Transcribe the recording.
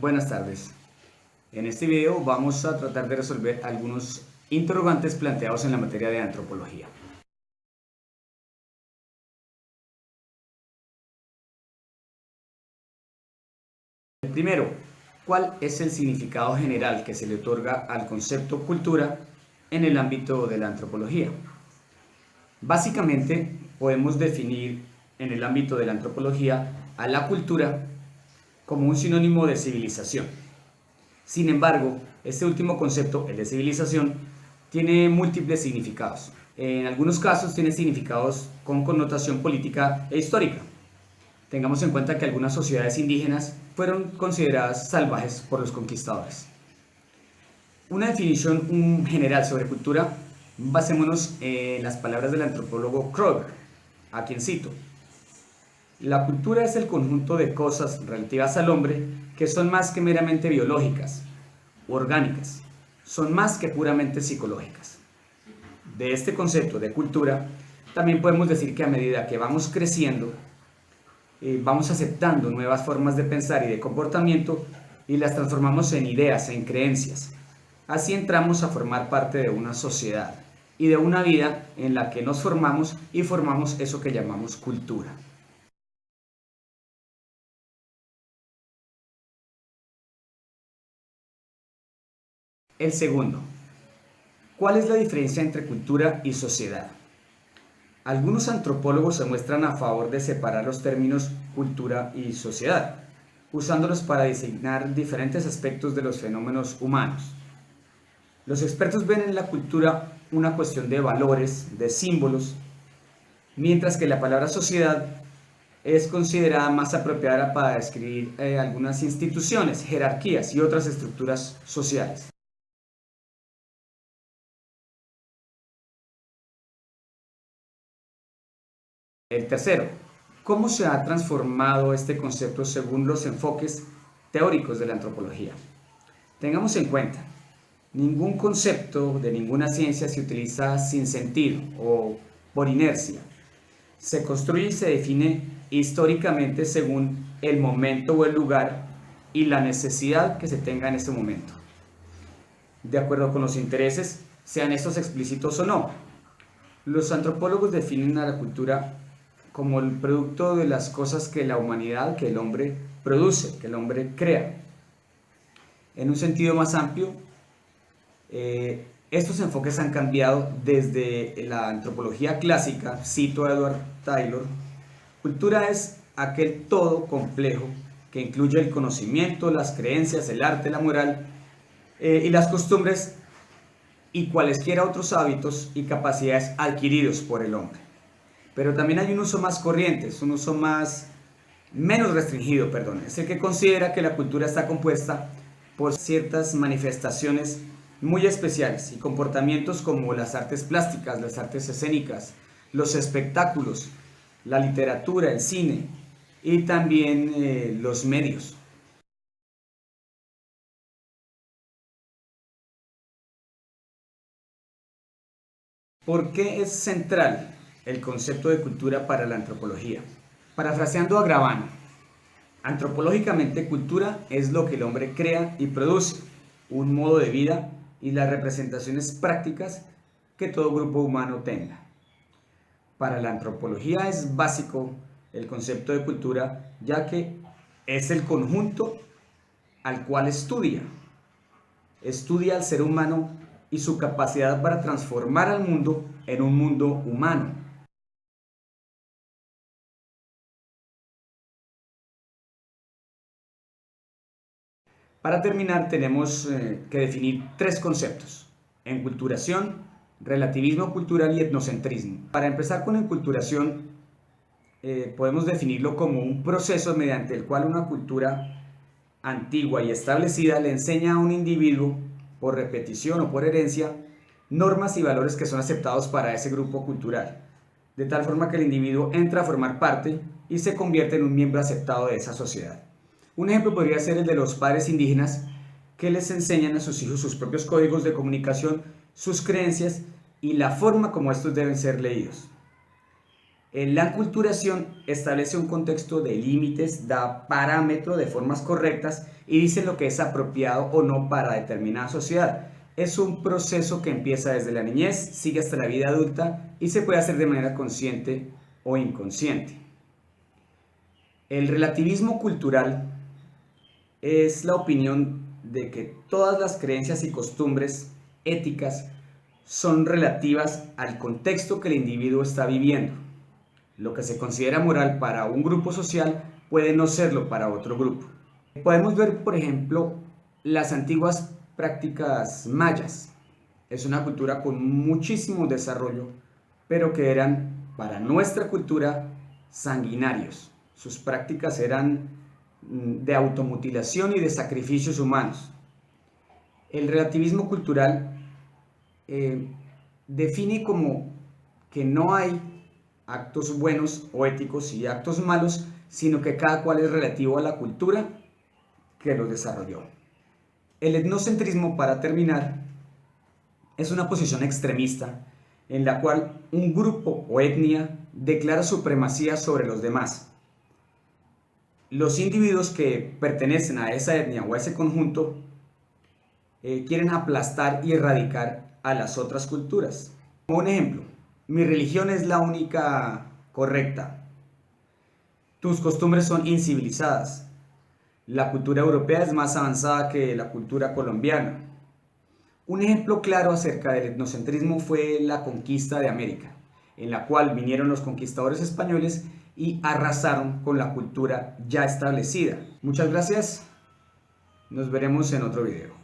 Buenas tardes. En este video vamos a tratar de resolver algunos interrogantes planteados en la materia de antropología. El primero, ¿cuál es el significado general que se le otorga al concepto cultura en el ámbito de la antropología? Básicamente, podemos definir en el ámbito de la antropología a la cultura como un sinónimo de civilización. Sin embargo, este último concepto, el de civilización, tiene múltiples significados. En algunos casos tiene significados con connotación política e histórica. Tengamos en cuenta que algunas sociedades indígenas fueron consideradas salvajes por los conquistadores. Una definición general sobre cultura, basémonos en las palabras del antropólogo Kroeber, a quien cito. La cultura es el conjunto de cosas relativas al hombre que son más que meramente biológicas, orgánicas, son más que puramente psicológicas. De este concepto de cultura, también podemos decir que a medida que vamos creciendo, vamos aceptando nuevas formas de pensar y de comportamiento y las transformamos en ideas, en creencias. Así entramos a formar parte de una sociedad y de una vida en la que nos formamos y formamos eso que llamamos cultura. El segundo, ¿cuál es la diferencia entre cultura y sociedad? Algunos antropólogos se muestran a favor de separar los términos cultura y sociedad, usándolos para designar diferentes aspectos de los fenómenos humanos. Los expertos ven en la cultura una cuestión de valores, de símbolos, mientras que la palabra sociedad es considerada más apropiada para describir algunas instituciones, jerarquías y otras estructuras sociales. El tercero, ¿cómo se ha transformado este concepto según los enfoques teóricos de la antropología? Tengamos en cuenta, ningún concepto de ninguna ciencia se utiliza sin sentido o por inercia. Se construye y se define históricamente según el momento o el lugar y la necesidad que se tenga en ese momento, de acuerdo con los intereses, sean estos explícitos o no. Los antropólogos definen a la cultura como el producto de las cosas que la humanidad, que el hombre produce, que el hombre crea. En un sentido más amplio, estos enfoques han cambiado desde la antropología clásica, cito a Edward Taylor. Cultura es aquel todo complejo que incluye el conocimiento, las creencias, el arte, la moral y las costumbres y cualesquiera otros hábitos y capacidades adquiridos por el hombre. Pero también hay un uso más corriente, es un uso menos restringido, es el que considera que la cultura está compuesta por ciertas manifestaciones muy especiales y comportamientos como las artes plásticas, las artes escénicas, los espectáculos, la literatura, el cine y también los medios. ¿Por qué es central el concepto de cultura para la antropología? Parafraseando a Gravano, antropológicamente cultura es lo que el hombre crea y produce, un modo de vida y las representaciones prácticas que todo grupo humano tenga. Para la antropología es básico el concepto de cultura, ya que es el conjunto al cual estudia al ser humano y su capacidad para transformar al mundo en un mundo humano. Para terminar, tenemos que definir tres conceptos: enculturación, relativismo cultural y etnocentrismo. Para empezar con enculturación, podemos definirlo como un proceso mediante el cual una cultura antigua y establecida le enseña a un individuo, por repetición o por herencia, normas y valores que son aceptados para ese grupo cultural, de tal forma que el individuo entra a formar parte y se convierte en un miembro aceptado de esa sociedad. Un ejemplo podría ser el de los padres indígenas que les enseñan a sus hijos sus propios códigos de comunicación, sus creencias y la forma como estos deben ser leídos. La enculturación establece un contexto de límites, da parámetro de formas correctas y dice lo que es apropiado o no para determinada sociedad. Es un proceso que empieza desde la niñez, sigue hasta la vida adulta y se puede hacer de manera consciente o inconsciente. El relativismo cultural es la opinión de que todas las creencias y costumbres éticas son relativas al contexto que el individuo está viviendo. Lo que se considera moral para un grupo social puede no serlo para otro grupo. Podemos ver, por ejemplo, las antiguas prácticas mayas. Es una cultura con muchísimo desarrollo, pero que eran, para nuestra cultura, sanguinarios. Sus prácticas eran de automutilación y de sacrificios humanos. El relativismo cultural define como que no hay actos buenos o éticos y actos malos, sino que cada cual es relativo a la cultura que los desarrolló. El etnocentrismo, para terminar, es una posición extremista en la cual un grupo o etnia declara supremacía sobre los demás. Los individuos que pertenecen a esa etnia o a ese conjunto quieren aplastar y erradicar a las otras culturas. Como un ejemplo, mi religión es la única correcta. Tus costumbres son incivilizadas. La cultura europea es más avanzada que la cultura colombiana. Un ejemplo claro acerca del etnocentrismo fue la conquista de América, en la cual vinieron los conquistadores españoles y arrasaron con la cultura ya establecida. Muchas gracias. Nos veremos en otro video.